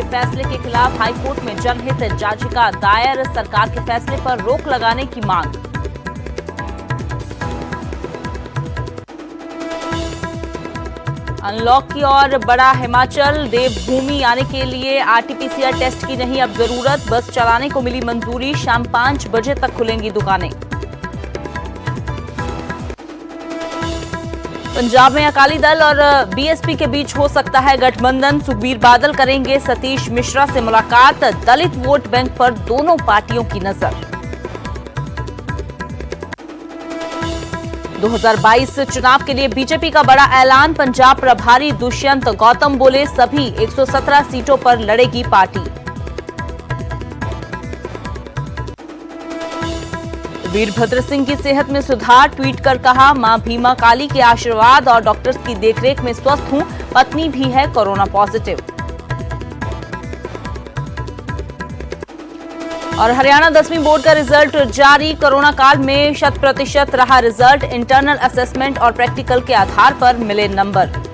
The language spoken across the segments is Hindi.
फैसले के खिलाफ हाईकोर्ट में जनहित याचिका दायर, सरकार के फैसले पर रोक लगाने की मांग। अनलॉक की ओर बढ़ा हिमाचल, देवभूमि आने के लिए आरटीपीसीआर टेस्ट की नहीं अब जरूरत, बस चलाने को मिली मंजूरी, शाम 5 बजे तक खुलेंगी दुकानें। पंजाब में अकाली दल और बीएसपी के बीच हो सकता है गठबंधन, सुखबीर बादल करेंगे सतीश मिश्रा से मुलाकात, दलित वोट बैंक पर दोनों पार्टियों की नजर। 2022 चुनाव के लिए बीजेपी का बड़ा ऐलान, पंजाब प्रभारी दुष्यंत गौतम बोले सभी 117 सीटों पर लड़ेगी पार्टी। वीरभद्र सिंह की सेहत में सुधार, ट्वीट कर कहा मां भीमा काली के आशीर्वाद और डॉक्टर्स की देखरेख में स्वस्थ हूं, पत्नी भी है कोरोना पॉजिटिव। और हरियाणा 10वीं बोर्ड का रिजल्ट जारी, कोरोना काल में 100% रहा रिजल्ट, इंटरनल असेसमेंट और प्रैक्टिकल के आधार पर मिले नंबर।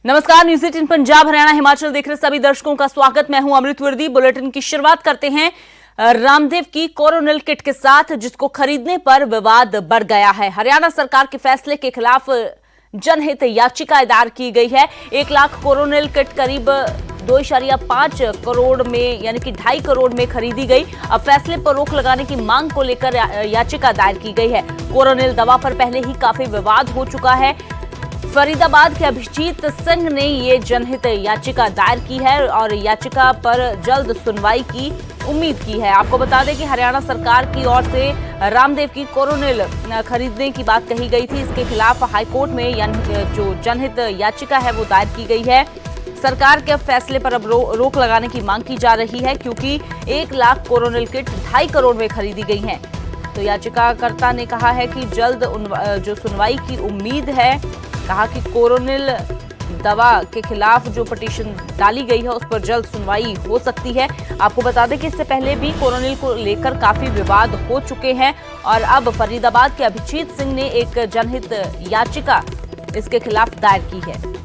नमस्कार, न्यूज़ 18 पंजाब हरियाणा हिमाचल देख रहे सभी दर्शकों का स्वागत। मैं हूं अमृत वर्दी। बुलेटिन की शुरुआत करते हैं रामदेव की कोरोनिल किट के साथ, जिसको खरीदने पर विवाद बढ़ गया है। हरियाणा सरकार के फैसले के खिलाफ जनहित याचिका दायर की गई है। 1 लाख कोरोनिल किट करीब 2.5 करोड़ में यानी कि 2.5 करोड़ में खरीदी गई। अब फैसले पर रोक लगाने की मांग को लेकर याचिका दायर की गई है। कोरोनिल दवा पर पहले ही काफी विवाद हो चुका है। फरीदाबाद के अभिजीत सिंह ने ये जनहित याचिका दायर की है और याचिका पर जल्द सुनवाई की उम्मीद की है। आपको बता दें कि हरियाणा सरकार की ओर से रामदेव की कोरोनिल खरीदने की बात कही गई थी। इसके खिलाफ हाईकोर्ट में जो जनहित याचिका है वो दायर की गई है। सरकार के फैसले पर अब रोक लगाने की मांग की जा रही है, क्योंकि 1 लाख कोरोनिल किट 2.5 करोड़ में खरीदी गई हैं। तो याचिकाकर्ता ने कहा है कि जल्द जो सुनवाई की उम्मीद है। कहा कि कोरोनिल दवा के खिलाफ जो पिटीशन डाली गई है उस पर जल्द सुनवाई हो सकती है। आपको बता दें कि इससे पहले भी कोरोनिल को लेकर काफी विवाद हो चुके हैं और अब फरीदाबाद के अभिजीत सिंह ने एक जनहित याचिका इसके खिलाफ दायर की है।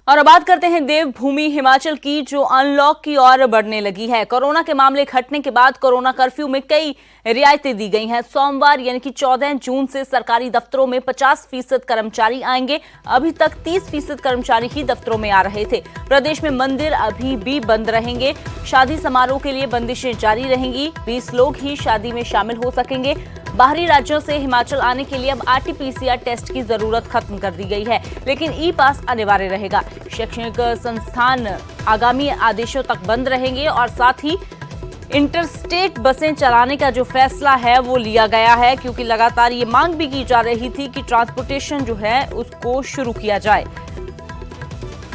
और अब बात करते हैं देवभूमि हिमाचल की, जो अनलॉक की ओर बढ़ने लगी है। कोरोना के मामले घटने के बाद कोरोना कर्फ्यू में कई रियायतें दी गई हैं। सोमवार यानी कि 14 जून से सरकारी दफ्तरों में 50% कर्मचारी आएंगे। अभी तक 30% कर्मचारी ही दफ्तरों में आ रहे थे। प्रदेश में मंदिर अभी भी बंद रहेंगे। शादी समारोह के लिए बंदिशें जारी रहेंगी। 20 लोग ही शादी में शामिल हो सकेंगे। बाहरी राज्यों से हिमाचल आने के लिए अब आरटीपीसीआर टेस्ट की जरूरत खत्म कर दी गई है, लेकिन ई पास अनिवार्य रहेगा। शैक्षणिक संस्थान आगामी आदेशों तक बंद रहेंगे और साथ ही इंटरस्टेट बसें चलाने का जो फैसला है वो लिया गया है, क्योंकि लगातार ये मांग भी की जा रही थी कि ट्रांसपोर्टेशन जो है उसको शुरू किया जाए।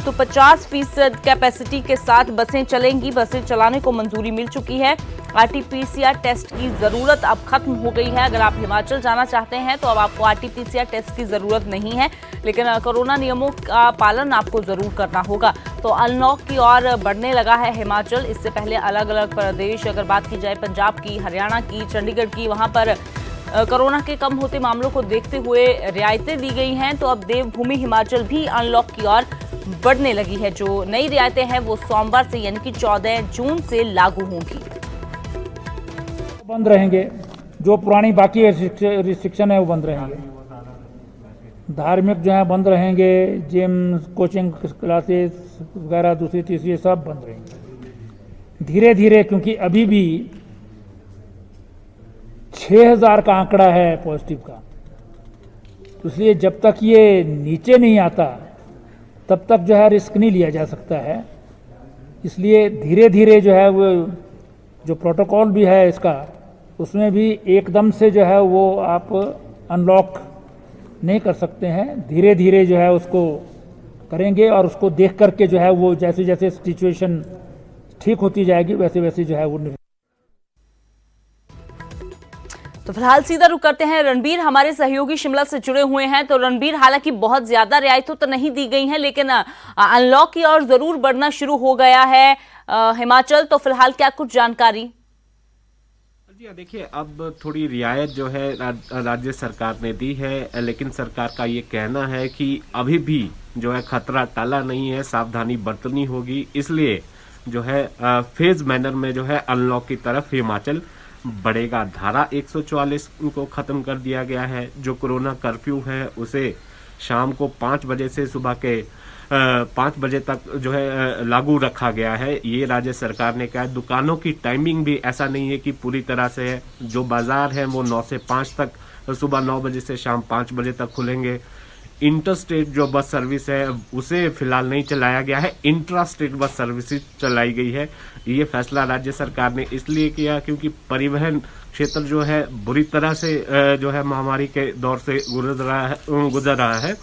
तो 50% कैपेसिटी के साथ बसें चलेंगी। बसें चलाने को मंजूरी मिल चुकी है। आरटीपीसीआर टेस्ट की जरूरत अब खत्म हो गई है। अगर आप हिमाचल जाना चाहते हैं तो अब आपको आरटीपीसीआर टेस्ट की जरूरत नहीं है, लेकिन कोरोना नियमों का पालन आपको जरूर करना होगा। तो अनलॉक की ओर बढ़ने लगा है हिमाचल। इससे पहले अलग अलग प्रदेश, अगर बात की जाए पंजाब की, हरियाणा की, चंडीगढ़ की, वहां पर कोरोना के कम होते मामलों को देखते हुए रियायतें दी गई हैं। तो अब देवभूमि हिमाचल भी अनलॉक की ओर बढ़ने लगी है। जो नई रियायतें हैं वो सोमवार से यानी कि 14 जून से लागू होंगी। बंद रहेंगे, जो पुरानी बाकी रिस्ट्रिक्शन है वो बंद रहेंगे। धार्मिक जो है बंद रहेंगे। जिम, कोचिंग क्लासेस वगैरह दूसरी तीसरी सब बंद रहेंगे धीरे धीरे, क्योंकि अभी भी 6000 का आंकड़ा है पॉजिटिव का। इसलिए जब तक ये नीचे नहीं आता तब तक जो है रिस्क नहीं लिया जा सकता है। इसलिए धीरे धीरे जो है वो जो प्रोटोकॉल भी है इसका, उसमें भी एकदम से जो है वो आप अनलॉक नहीं कर सकते हैं। धीरे धीरे जो है उसको करेंगे और उसको देख करके जो है वो जैसे जैसे सिचुएशन ठीक होती जाएगी वैसे वैसे जो है वो। तो फिलहाल सीधा रुख करते हैं, रणबीर हमारे सहयोगी शिमला से जुड़े हुए हैं। तो रणबीर, हालांकि बहुत ज्यादा रियायतें तो नहीं दी गई हैं, लेकिन अनलॉक की ओर जरूर बढ़ना शुरू हो गया है हिमाचल। तो फिलहाल क्या कुछ जानकारी? जी देखिए, अब थोड़ी रियायत जो है राज्य सरकार ने दी है, लेकिन सरकार का ये कहना है कि अभी भी जो है खतरा टला नहीं है, सावधानी बरतनी होगी। इसलिए जो है फेज मैनर में जो है अनलॉक की तरफ हिमाचल बढ़ेगा। धारा 144 को खत्म कर दिया गया है। जो कोरोना कर्फ्यू है उसे शाम को 5 बजे से सुबह के 5 बजे तक जो है लागू रखा गया है। ये राज्य सरकार ने कहा है। दुकानों की टाइमिंग भी ऐसा नहीं है कि पूरी तरह से है। जो बाजार है वो 9 से 5 तक, सुबह 9 बजे से शाम 5 बजे तक खुलेंगे। इंटर स्टेट जो बस सर्विस है उसे फिलहाल नहीं चलाया गया है, इंट्रा स्टेट बस सर्विस चलाई गई है। ये फैसला राज्य सरकार ने इसलिए किया क्योंकि परिवहन क्षेत्र जो है बुरी तरह से जो है महामारी के दौर से गुजर रहा है।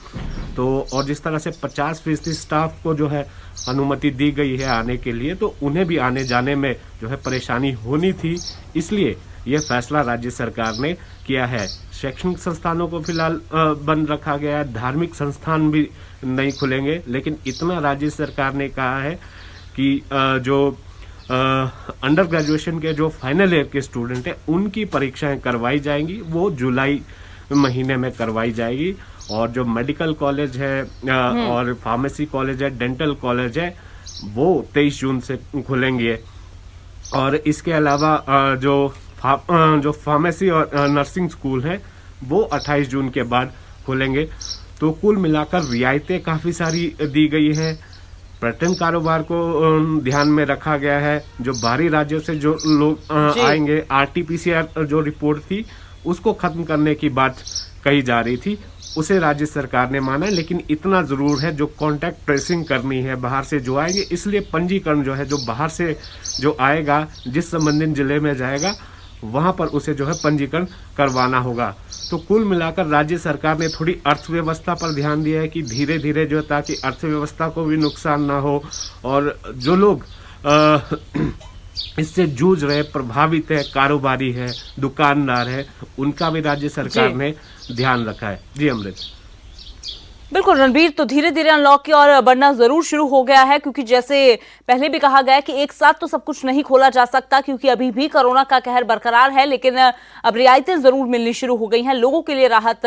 तो और जिस तरह से 50% स्टाफ को जो है अनुमति दी गई है आने के लिए, तो उन्हें भी आने जाने में जो है परेशानी होनी थी। इसलिए यह फैसला राज्य सरकार ने किया है। शैक्षणिक संस्थानों को फिलहाल बंद रखा गया है, धार्मिक संस्थान भी नहीं खुलेंगे। लेकिन इतना राज्य सरकार ने कहा है कि जो अंडर ग्रेजुएशन के जो फाइनल ईयर के स्टूडेंट हैं उनकी परीक्षाएं करवाई जाएंगी, वो जुलाई महीने में करवाई जाएगी। और जो मेडिकल कॉलेज है और फार्मेसी कॉलेज है, डेंटल कॉलेज है, वो 23 जून से खुलेंगे। और इसके अलावा जो फार्मेसी और नर्सिंग स्कूल है वो 28 जून के बाद खुलेंगे। तो कुल मिलाकर रियायतें काफी सारी दी गई है। पर्यटन कारोबार को ध्यान में रखा गया है। जो बाहरी राज्यों से जो लोग आएंगे, RT-PCR जो रिपोर्ट थी उसको खत्म करने की बात कही जा रही थी, उसे राज्य सरकार ने माना। लेकिन इतना जरूर है, जो कॉन्टैक्ट ट्रेसिंग करनी है बाहर से जो आएंगे, इसलिए पंजीकरण जो है, जो बाहर से जो आएगा, जिस संबंधित जिले में जाएगा वहां पर उसे जो है पंजीकरण करवाना होगा। तो कुल मिलाकर राज्य सरकार ने थोड़ी अर्थव्यवस्था पर ध्यान दिया है कि धीरे धीरे जो है, ताकि अर्थव्यवस्था को भी नुकसान ना हो। और जो लोग इससे जूझ रहे, प्रभावित है, कारोबारी है, दुकानदार है, उनका भी राज्य सरकार ने ध्यान रखा है। जी अमृत। बिल्कुल रणबीर, तो धीरे धीरे अनलॉक की ओर बढ़ना जरूर शुरू हो गया है, क्योंकि जैसे पहले भी कहा गया कि एक साथ तो सब कुछ नहीं खोला जा सकता, क्योंकि अभी भी कोरोना का कहर बरकरार है। लेकिन अब रियायतें जरूर मिलनी शुरू हो गई हैं, लोगों के लिए राहत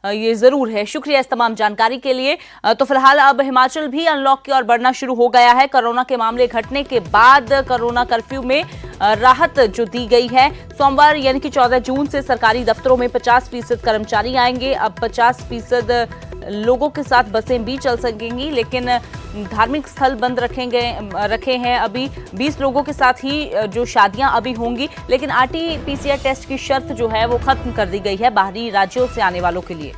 ये जरूर है। शुक्रिया इस तमाम जानकारी के लिए। तो फिलहाल अब हिमाचल भी अनलॉक की ओर बढ़ना शुरू हो गया है। कोरोना के मामले घटने के बाद कोरोना कर्फ्यू में राहत जो दी गई है, सोमवार यानी कि 14 जून से सरकारी दफ्तरों में 50% कर्मचारी आएंगे। अब 50% लोगों के साथ बसें भी चल सकेंगी, लेकिन धार्मिक स्थल बंद रखे हैं। अभी 20 लोगों के साथ ही जो शादियां अभी होंगी, लेकिन RT-PCR टेस्ट की शर्त जो है वो खत्म कर दी गई है बाहरी राज्यों से आने वालों के लिए।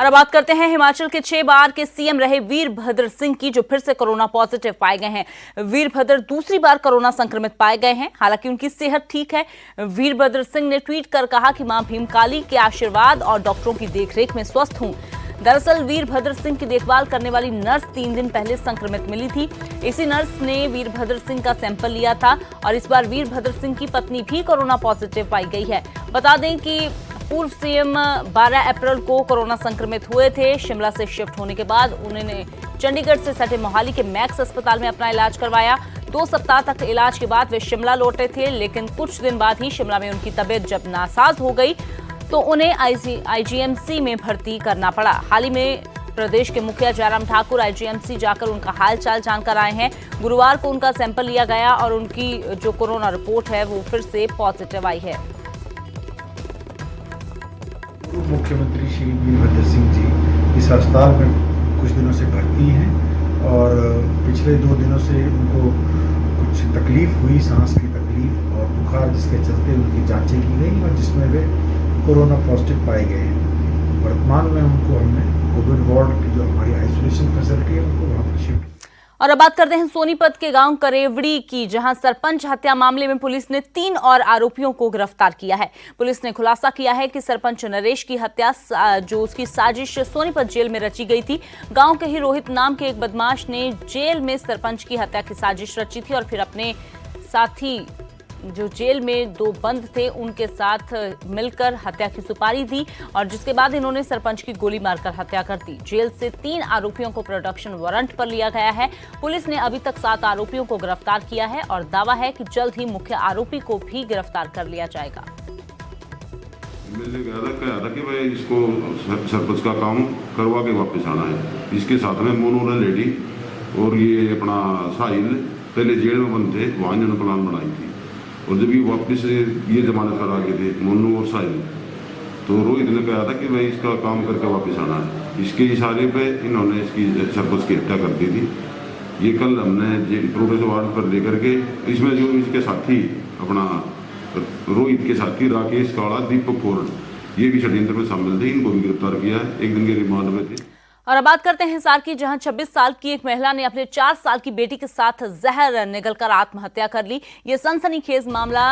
और अब बात करते हैं हिमाचल के 6 बार के CM रहे वीरभद्र सिंह की, जो फिर से कोरोना पॉजिटिव पाए गए हैं। वीरभद्र दूसरी बार कोरोना संक्रमित पाए गए हैं, हालांकि उनकी सेहत ठीक है। वीरभद्र सिंह ने ट्वीट कर कहा कि मां भीमकाली के आशीर्वाद और डॉक्टरों की देखरेख में स्वस्थ हूं। दरअसल वीरभद्र सिंह की देखभाल करने वाली नर्स 3 दिन पहले संक्रमित मिली थी। इसी नर्स ने वीरभद्र सिंह का सैंपल लिया था और इस बार वीरभद्र सिंह की पत्नी भी कोरोना पॉजिटिव पाई गई है। बता दें कि पूर्व CM 12 अप्रैल को कोरोना संक्रमित हुए थे। शिमला से शिफ्ट होने के बाद उन्होंने चंडीगढ़ से सटे मोहाली के मैक्स अस्पताल में अपना इलाज करवाया। 2 सप्ताह तक इलाज के बाद वे शिमला लौटे थे, लेकिन कुछ दिन बाद ही शिमला में उनकी तबीयत जब नासाज हो गई तो उन्हें IGMC में भर्ती करना पड़ा। हाल ही में प्रदेश के मुखिया जयराम ठाकुर IGMC जाकर उनका हालचाल जानकर आए हैं। गुरुवार को उनका सैंपल लिया गया और उनकी जो कोरोना रिपोर्ट है वो फिर से पॉजिटिव आई है। मुख्यमंत्री श्री वीरभद्र सिंह जी इस अस्पताल में कुछ दिनों से भर्ती हैं और पिछले 2 दिनों से उनको कुछ तकलीफ हुई, सांस की तकलीफ और बुखार, जिसके चलते उनकी जांचें की गई और जिसमें वे कोरोना पॉजिटिव पाए गए हैं। वर्तमान में उनको हमने कोविड वार्ड की जो हमारी आइसोलेशन फैसिलिटी है उनको वहाँ पर शिफ्ट। और अब बात करते हैं सोनीपत के गांव करेवड़ी की, जहां सरपंच हत्या मामले में पुलिस ने 3 और आरोपियों को गिरफ्तार किया है। पुलिस ने खुलासा किया है कि सरपंच नरेश की हत्या जो उसकी साजिश सोनीपत जेल में रची गई थी। गांव के ही रोहित नाम के एक बदमाश ने जेल में सरपंच की हत्या की साजिश रची थी और फिर अपने साथी जो जेल में 2 बंद थे उनके साथ मिलकर हत्या की सुपारी दी और जिसके बाद इन्होंने सरपंच की गोली मारकर हत्या कर दी। जेल से 3 आरोपियों को प्रोडक्शन वारंट पर लिया गया है। पुलिस ने अभी तक 7 आरोपियों को गिरफ्तार किया है और दावा है कि जल्द ही मुख्य आरोपी को भी गिरफ्तार कर लिया जाएगा। मैंने कहा था कि भाई इसको सरपंच का काम करवा के वापस आना है। इसके साथ में मोनू लेडी और ये अपना साहिल पहले जेल में बंद थे, वहाँ इन्होंने प्लान बनाई थी और जब ये वापस ये जमानत करा के थे मोनू और साहिल, तो रोहित ने कहा था कि भाई इसका काम करके वापस आना है। इसके इशारे पे इन्होंने इसकी सरपंच की हत्या कर दी थी। ये कल हमने प्रोग्रेस वार्ड पर लेकर के इसमें जो इसके साथी अपना रोहित के साथी राकेश काड़ा, दीपक फोर्ड, ये भी षड्यंत्र में शामिल थे। इनको भी गिरफ्तार किया है, 1 दिन के रिमांड में थे। और अब बात करते हैं हिसार की, जहां 26 साल की एक महिला ने अपने 4 साल की बेटी के साथ जहर निगलकर आत्महत्या कर ली। ये सनसनीखेज मामला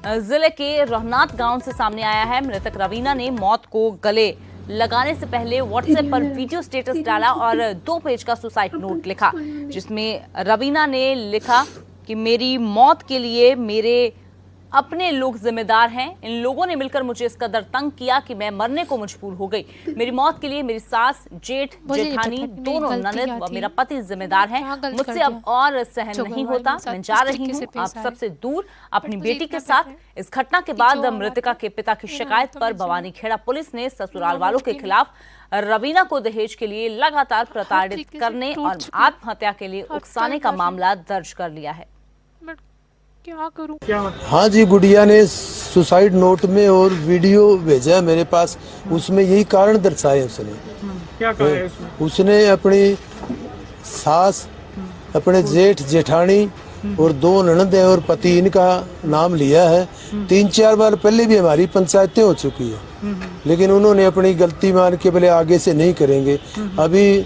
जिले के रोहनाथ गांव से सामने आया है। मृतक रवीना ने मौत को गले लगाने से पहले व्हाट्सएप पर वीडियो स्टेटस डाला और 2 पेज का सुसाइड नोट लिखा, जिसमें रवीना ने लिखा कि मेरी मौत के लिए मेरे अपने लोग जिम्मेदार हैं। इन लोगों ने मिलकर मुझे इस कदर तंग किया कि मैं मरने को मजबूर हो गई। मेरी मौत के लिए मेरी सास, जेठ, जेठानी, दोनों ननद व मेरा पति जिम्मेदार हैं। मुझसे अब और सहन नहीं होता। मैं जा रही हूँ आप सबसे दूर अपनी बेटी के साथ। इस घटना के बाद मृतका के पिता की शिकायत पर भवानीखेड़ा पुलिस ने ससुराल वालों के खिलाफ रवीना को दहेज के लिए लगातार प्रताड़ित करने और आत्महत्या के लिए उकसाने का मामला दर्ज कर लिया है। क्या करूं? हाँ जी, गुड़िया ने सुसाइड नोट में और वीडियो भेजा है मेरे पास, उसमें यही कारण दर्शाए उसने। क्या कहा है उसमें? उसने अपनी सास, अपने जेठ जेठानी और 2 ननद है और पति, इनका नाम लिया है। 3-4 बार पहले भी हमारी पंचायतें हो चुकी है, लेकिन उन्होंने अपनी गलती मान के बोले आगे से नहीं करेंगे। अभी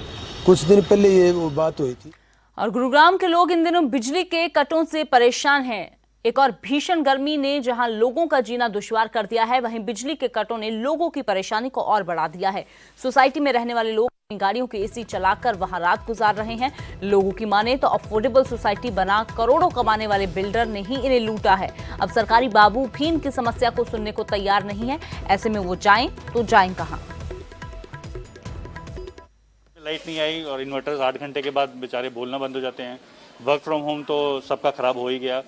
कुछ दिन पहले ये वो बात हुई थी। और गुरुग्राम के लोग इन दिनों बिजली के कटों से परेशान हैं। एक और भीषण गर्मी ने जहां लोगों का जीना दुश्वार कर दिया है, वहीं बिजली के कटों ने लोगों की परेशानी को और बढ़ा दिया है। सोसाइटी में रहने वाले लोग अपनी गाड़ियों के एसी चलाकर वहां रात गुजार रहे हैं। लोगों की माने तो अफोर्डेबल सोसाइटी बना करोड़ों कमाने वाले बिल्डर ने ही इन्हें लूटा है। अब सरकारी बाबू भी इनकी समस्या को सुनने को तैयार नहीं है। ऐसे में वो जाएं तो जाएं कहां? लाइट नहीं आई और इन्वर्टर्स 8 घंटे के बाद बेचारे बोलना बंद हो जाते हैं। वर्क फ्रॉम होम तो सबका ख़राब हो ही गया।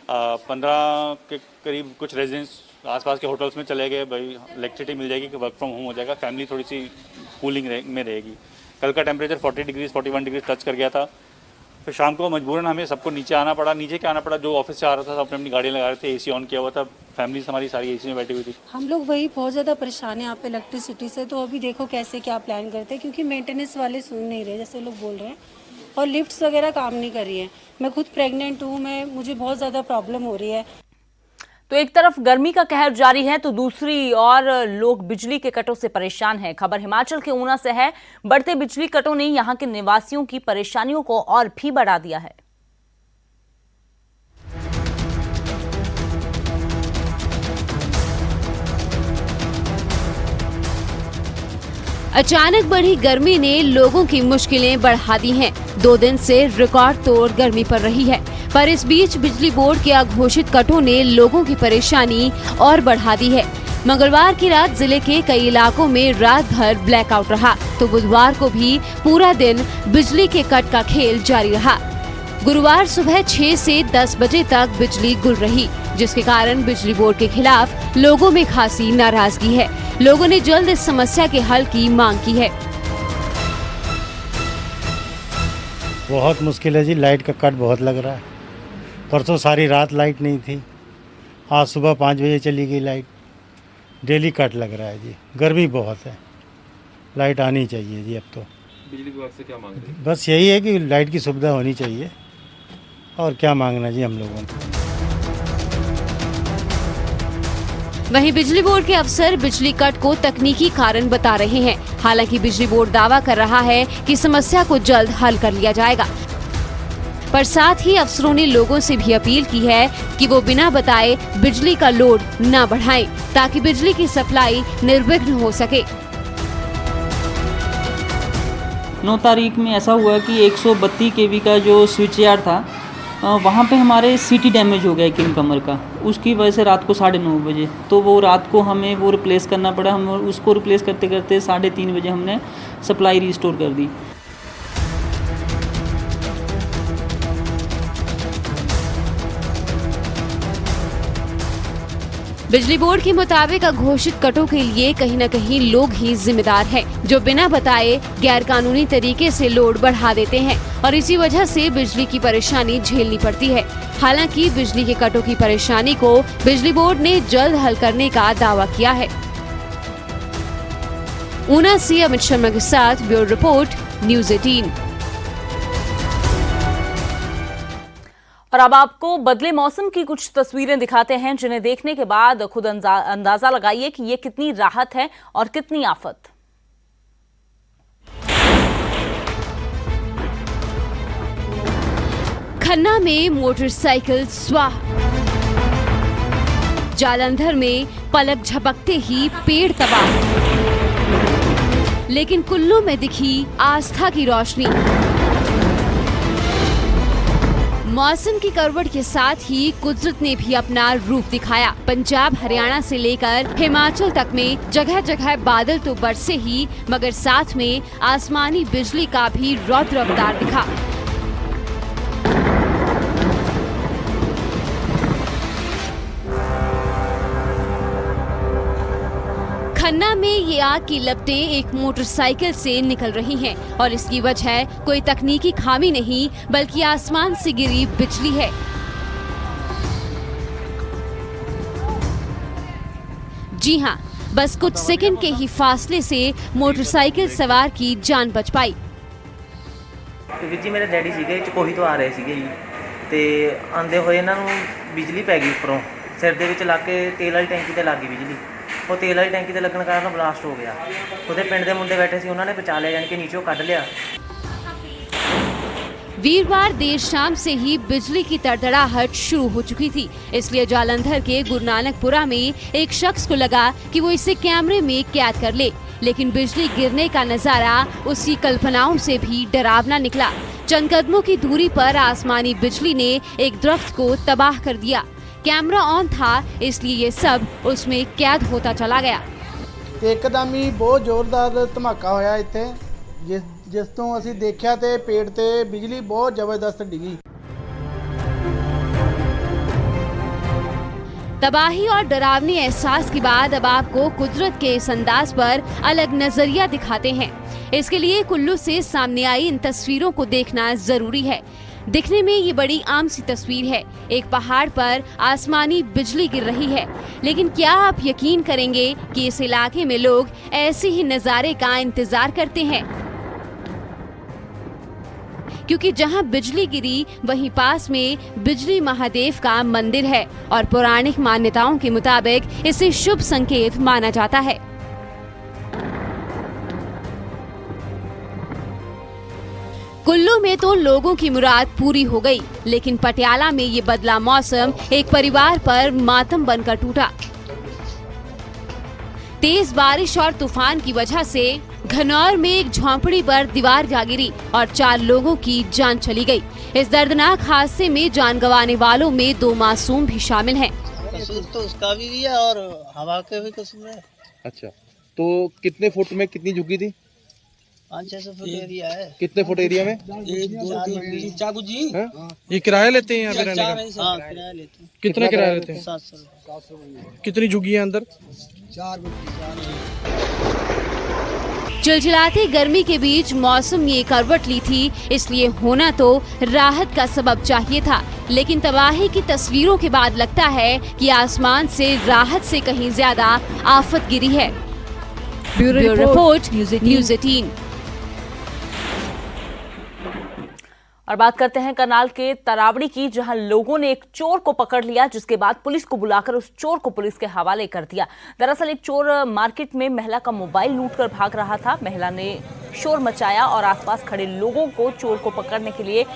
15 के करीब कुछ रेजिडेंट्स आसपास के होटल्स में चले गए। भाई इलेक्ट्रिसिटी मिल जाएगी कि वर्क फ्रॉम होम हो जाएगा, फैमिली थोड़ी सी कूलिंग में रहेगी। कल का टेम्परेचर 40 डिग्री 41 डिग्री टच कर गया था। फिर शाम को मजबूरन हमें सबको नीचे आना पड़ा। नीचे क्या आना पड़ा, जो ऑफिस से आ रहा था सब अपनी गाड़ी लगा रहे थे, एसी ऑन किया हुआ था। फैमिली हमारी सारी एसी में बैठी हुई थी। हम लोग वही बहुत ज़्यादा परेशान हैं यहाँ पे इलेक्ट्रिसिटी से। तो अभी देखो कैसे क्या प्लान करते हैं, क्योंकि मेंटेनेंस वाले सुन नहीं रहे जैसे लोग बोल रहे हैं, और लिफ्ट्स वगैरह काम नहीं कर रही है। मैं खुद प्रेग्नेंट हूँ, मुझे बहुत ज़्यादा प्रॉब्लम हो रही है। तो एक तरफ गर्मी का कहर जारी है तो दूसरी ओर लोग बिजली के कटों से परेशान हैं। खबर हिमाचल के ऊना से है। बढ़ते बिजली कटों ने यहां के निवासियों की परेशानियों को और भी बढ़ा दिया है। अचानक बढ़ी गर्मी ने लोगों की मुश्किलें बढ़ा दी हैं। 2 दिन से रिकॉर्ड तोड़ गर्मी पड़ रही है, पर इस बीच बिजली बोर्ड के अघोषित कटों ने लोगों की परेशानी और बढ़ा दी है। मंगलवार की रात जिले के कई इलाकों में रात भर ब्लैकआउट रहा, तो बुधवार को भी पूरा दिन बिजली के कट का खेल जारी रहा। गुरुवार सुबह 6 से 10 बजे तक बिजली गुल रही, जिसके कारण बिजली बोर्ड के खिलाफ लोगों में खासी नाराजगी है। लोगों ने जल्द इस समस्या के हल की मांग की है। बहुत मुश्किल है जी, लाइट का कट बहुत लग रहा है। परसों सारी रात लाइट नहीं थी, आज सुबह 5 बजे चली गई लाइट। डेली कट लग रहा है जी, गर्मी बहुत है, लाइट आनी चाहिए जी। अब तो बिजली विभाग से क्या मांग रहे हैं? बस यही है कि लाइट की सुविधा होनी चाहिए, और क्या मांगना जी हम लोगों ने। वहीं बिजली बोर्ड के अफसर बिजली कट को तकनीकी कारण बता रहे हैं। हालांकि बिजली बोर्ड दावा कर रहा है कि समस्या को जल्द हल कर लिया जाएगा। पर साथ ही अफसरों ने लोगों से भी अपील की है कि वो बिना बताए बिजली का लोड न बढ़ाएं, ताकि बिजली की सप्लाई निर्विघ्न हो सके। 9 तारीख में ऐसा हुआ कि 132 kV का जो स्विच यार्ड था वहाँ पे हमारे सीटी डैमेज हो गया किन कमर का, उसकी वजह से रात को 9:30 बजे, तो वो रात को हमें वो रिप्लेस करना पड़ा। हम उसको रिप्लेस करते करते 3:30 बजे हमने सप्लाई रिस्टोर कर दी। बिजली बोर्ड के मुताबिक अघोषित कटों के लिए कहीं न कहीं लोग ही जिम्मेदार हैं, जो बिना बताए गैर कानूनी तरीके से लोड बढ़ा देते हैं और इसी वजह से बिजली की परेशानी झेलनी पड़ती है। हालांकि बिजली के कटों की परेशानी को बिजली बोर्ड ने जल्द हल करने का दावा किया है। ऊना से अमित शर्मा के साथ ब्यूरो रिपोर्ट, न्यूज़ 18। और अब आपको बदले मौसम की कुछ तस्वीरें दिखाते हैं, जिन्हें देखने के बाद खुद अंदाजा लगाइए कि ये कितनी राहत है और कितनी आफत। खन्ना में मोटरसाइकिल स्वाह, जालंधर में पलक झपकते ही पेड़ तबाह, लेकिन कुल्लू में दिखी आस्था की रोशनी। मौसम की करवट के साथ ही कुदरत ने भी अपना रूप दिखाया। पंजाब, हरियाणा से लेकर हिमाचल तक में जगह जगह बादल तो बरसे ही, मगर साथ में आसमानी बिजली का भी रौद्र अवतार दिखा। खन्ना में ये आग की लपटें एक मोटरसाइकिल से निकल रही हैं और इसकी वजह कोई तकनीकी खामी नहीं, बल्कि आसमान से गिरी बिजली है। जी हां, बस कुछ सेकंड के ही फासले से मोटरसाइकिल सवार की जान बच पाई। ਵੀਰ ਜੀ ਮੇਰੇ ਡੈਡੀ ਸੀਗੇ ਚਕੋਹੀ ਤੋਂ ਆ ਰਹੇ ਸੀਗੇ ਜੀ, ਤੇ ਆਂਦੇ ਹੋਏ ਇਹਨਾਂ ਨੂੰ ਬਿਜਲੀ ਪੈ ਗਈ ਉੱਪਰੋਂ, ਸਿਰ ਦੇ ਵਿੱਚ ਲੱਗ ਕੇ ਤੇਲ ਵਾਲੀ ਟੈਂਕੀ ਤੇ ਲੱਗ ਗਈ ਬਿਜਲੀ। ਉਹ ਤੇਲ ਵਾਲੀ ਟੈਂਕੀ ਤੇ ਲੱਗਣ ਕਾਰਨ ਬਲਾਸਟ ਹੋ ਗਿਆ। ਉਹਦੇ ਪਿੰਡ ਦੇ ਮੁੰਡੇ ਬੈਠੇ ਸੀ, ਉਹਨਾਂ ਨੇ ਬਚਾ ਲਿਆ, ਯਾਨੀ ਕਿ ਨੀਚੋਂ ਕੱਢ ਲਿਆ। वीरवार देर शाम से ही बिजली की तड़तड़ाहट शुरू हो चुकी थी, इसलिए जालंधर के गुरु नानकपुरा में एक शख्स को लगा कि वो इसे कैमरे में कैद कर ले, लेकिन बिजली गिरने का नजारा उसकी कल्पनाओं से भी डरावना निकला। चंद कदमों की दूरी पर आसमानी बिजली ने एक दरख्त को तबाह कर दिया। कैमरा ऑन था, इसलिए ये सब उसमें कैद होता चला गया। एकदम ही बहुत जोरदार धमाका होया इत्थे, जिस तो असी देखा ते पेड़ ते बिजली बहुत जबरदस्त डिगी। तबाही और डरावनी एहसास के बाद अब आपको कुदरत के इस अंदाज पर अलग नजरिया दिखाते हैं। इसके लिए कुल्लू से सामने आई इन तस्वीरों को देखना जरूरी है। दिखने में ये बड़ी आम सी तस्वीर है, एक पहाड़ पर आसमानी बिजली गिर रही है, लेकिन क्या आप यकीन करेंगे कि इस इलाके में लोग ऐसे ही नजारे का इंतजार करते हैं? क्योंकि जहां बिजली गिरी वहीं पास में बिजली महादेव का मंदिर है और पौराणिक मान्यताओं के मुताबिक इसे शुभ संकेत माना जाता है। कुल्लू में तो लोगों की मुराद पूरी हो गई, लेकिन पटियाला में ये बदला मौसम एक परिवार पर मातम बनकर टूटा। तेज बारिश और तूफान की वजह से घनौर में एक झोंपड़ी पर दीवार जा गिरी और 4 लोगों की जान चली गई। इस दर्दनाक हादसे में जान गंवाने वालों में 2 मासूम भी शामिल हैं। कसूर तो उसका भी है और हवा के भी कसूर है। अच्छा, तो कितने फुट में कितनी झुकी थी? 500-600 फुट एरिया है। कितने फुट एरिया में? 1-2-3 चाकू जी। ये किराया लेते हैं यहाँ पे रहने का? हाँ, किराया लेते हैं। कितना किराया लेते हैं? 700। कितनी झुकी है अंदर? 4 चिलचिलाते गर्मी के बीच मौसम ने करवट ली थी, इसलिए होना तो राहत का सबब चाहिए था, लेकिन तबाही की तस्वीरों के बाद लगता है कि आसमान से राहत से कहीं ज्यादा आफत गिरी है। Bureau report, news 18। और बात करते हैं करनाल के तरावड़ी की, जहां लोगों ने एक चोर को पकड़ लिया, जिसके बाद पुलिस को बुलाकर उस चोर को पुलिस के हवाले कर दिया। दरअसल एक चोर मार्केट में महिला का मोबाइल लूटकर भाग रहा था। महिला ने शोर मचाया और आसपास खड़े लोगों को चोर को पकड़ने के लिए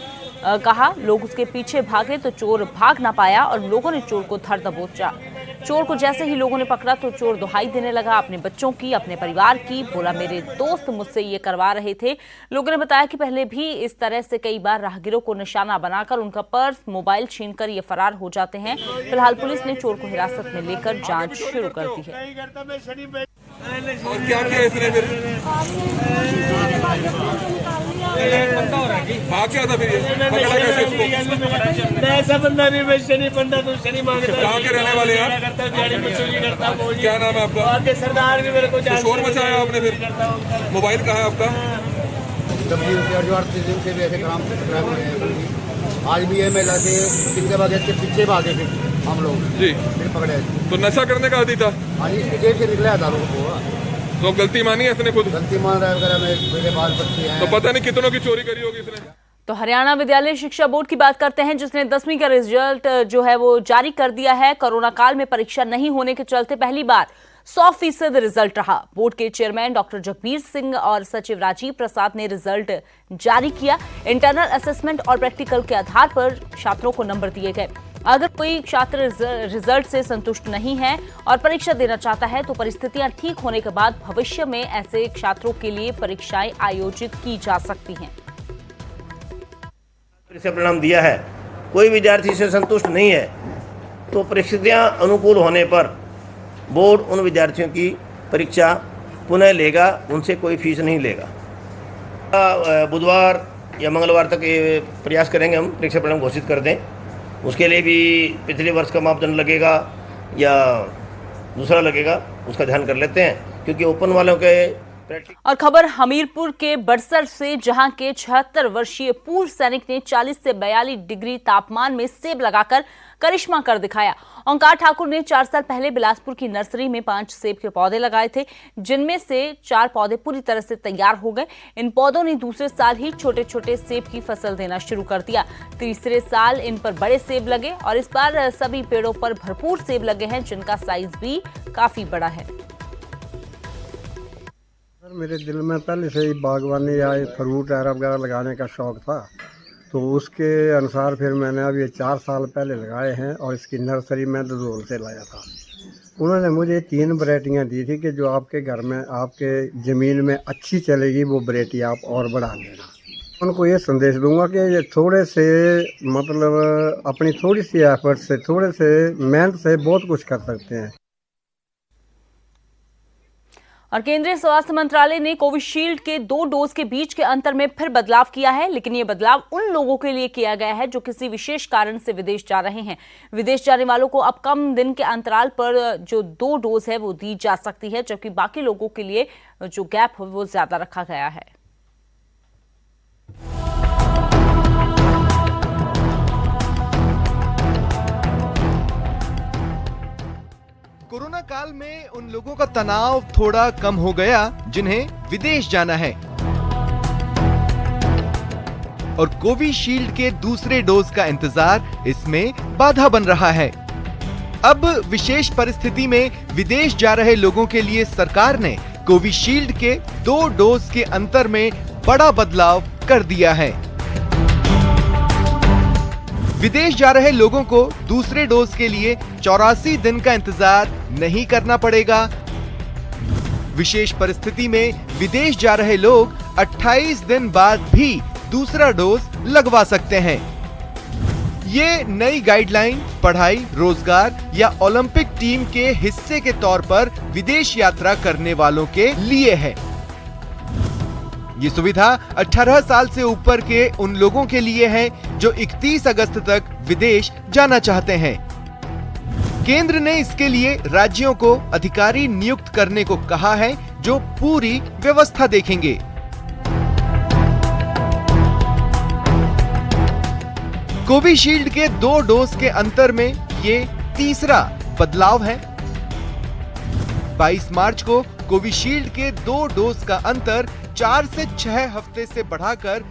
कहा लोग उसके पीछे भागे तो चोर भाग ना पाया और लोगों ने चोर को धर दबोचा। चोर को जैसे ही लोगों ने पकड़ा तो चोर दुहाई देने लगा अपने बच्चों की, अपने परिवार की। बोला मेरे दोस्त मुझसे ये करवा रहे थे। लोगों ने बताया कि पहले भी इस तरह से कई बार राहगीरों को निशाना बनाकर उनका पर्स, मोबाइल छीनकर ये फरार हो जाते हैं। फिलहाल पुलिस ने चोर को हिरासत में लेकर जांच शुरू कर दी है। और क्या किया इसने फिर? भाग गया था फिर ये? पकड़ा कैसे उसको? ऐसा बंदा नहीं, मैं शनि पंडा तो शनि मांगता। कहाँ के रहने वाले हैं? क्या नाम है आपका? सरदार भी मेरे को तो शोर मचाया आपने फिर? मोबाइल कहाँ है आपका? से भी ऐसे काम आज भी ये महिला से कितने भागे के पीछे भागे थे हम लोग जी, फिर पकड़े। तो नशा करने का आदी था? हाँ जी, इसकी जेब से निकला था लोगों को। तो गलती मानी है इसने खुद? गलती मान रहा है, मेरे बाल बच्चे हैं। तो पता नहीं कितनों की चोरी करी होगी इसने। तो हरियाणा विद्यालय शिक्षा बोर्ड की बात करते हैं, जिसने 10वीं का रिजल्ट जो है वो जारी कर दिया है। कोरोना काल में परीक्षा नहीं होने के चलते पहली बार 100% रिजल्ट रहा। बोर्ड के चेयरमैन डॉक्टर जगबीर सिंह और सचिव राजीव प्रसाद ने रिजल्ट जारी किया। इंटरनल असेसमेंट और प्रैक्टिकल के आधार पर छात्रों को नंबर दिए गए। अगर कोई छात्र रिजल्ट से संतुष्ट नहीं है और परीक्षा देना चाहता है तो परिस्थितियां ठीक होने के बाद भविष्य में ऐसे छात्रों के लिए परीक्षाएं आयोजित की जा सकती हैं। परीक्षा परिणाम दिया है, कोई विद्यार्थी से संतुष्ट नहीं है तो परिस्थितियां अनुकूल होने पर बोर्ड उन विद्यार्थियों की परीक्षा पुनः लेगा, उनसे कोई फीस नहीं लेगा। बुधवार या मंगलवार तक ये प्रयास करेंगे हम परीक्षा परिणाम घोषित कर दें। उसके लिए भी पिछले वर्ष का मापदंड लगेगा या दूसरा लगेगा, उसका ध्यान कर लेते हैं, क्योंकि ओपन वालों के। और खबर हमीरपुर के बड़सर से, जहां के 76 वर्षीय पूर्व सैनिक ने 40 से 42 डिग्री तापमान में सेब लगाकर करिश्मा कर दिखाया। ओंकार ठाकुर ने 4 साल पहले बिलासपुर की नर्सरी में 5 सेब के पौधे लगाए थे, जिनमें से 4 पौधे पूरी तरह से तैयार हो गए। इन पौधों ने दूसरे साल ही छोटे छोटे सेब की फसल देना शुरू कर दिया। तीसरे साल इन पर बड़े सेब लगे और इस बार सभी पेड़ों पर भरपूर सेब लगे हैं, जिनका साइज भी काफी बड़ा है। मेरे दिल में पहले से ही बागवानी या फ्रूट वगैरह लगाने का शौक था, तो उसके अनुसार फिर मैंने अब ये 4 साल पहले लगाए हैं और इसकी नर्सरी में ददोल से लाया था। उन्होंने मुझे 3 वैरायटियाँ दी थी कि जो आपके घर में, आपके ज़मीन में अच्छी चलेगी वो वैरायटी आप और बढ़ा लेना। उनको ये संदेश दूंगा कि ये थोड़े से मतलब अपनी थोड़ी सी एफर्ट से, थोड़े से मेहनत से बहुत कुछ कर सकते हैं। और केंद्रीय स्वास्थ्य मंत्रालय ने कोविशील्ड के 2 डोज के बीच के अंतर में फिर बदलाव किया है, लेकिन ये बदलाव उन लोगों के लिए किया गया है जो किसी विशेष कारण से विदेश जा रहे हैं। विदेश जाने वालों को अब कम दिन के अंतराल पर जो 2 डोज है वो दी जा सकती है, जबकि बाकी लोगों के लिए जो गैप है वो ज्यादा रखा गया है। कोरोना काल में उन लोगों का तनाव थोड़ा कम हो गया जिन्हें विदेश जाना है, और कोविशील्ड के दूसरे डोज का इंतजार इसमें बाधा बन रहा है। अब विशेष परिस्थिति में विदेश जा रहे लोगों के लिए सरकार ने कोविशील्ड के 2 डोज के अंतर में बड़ा बदलाव कर दिया है। विदेश जा रहे लोगों को दूसरे डोज के लिए 84 दिन का इंतजार नहीं करना पड़ेगा। विशेष परिस्थिति में विदेश जा रहे लोग 28 दिन बाद भी दूसरा डोज लगवा सकते हैं। ये नई गाइडलाइन पढ़ाई, रोजगार या ओलंपिक टीम के हिस्से के तौर पर विदेश यात्रा करने वालों के लिए है। ये सुविधा 18 साल से ऊपर के उन लोगों के लिए है जो 31 अगस्त तक विदेश जाना चाहते हैं। केंद्र ने इसके लिए राज्यों को अधिकारी नियुक्त करने को कहा है जो पूरी व्यवस्था देखेंगे। कोविशील्ड के 2 डोज के अंतर में ये तीसरा बदलाव है। 22 मार्च को कोविशील्ड के 2 डोज का अंतर 4 से 6 हफ्ते से बढ़ाकर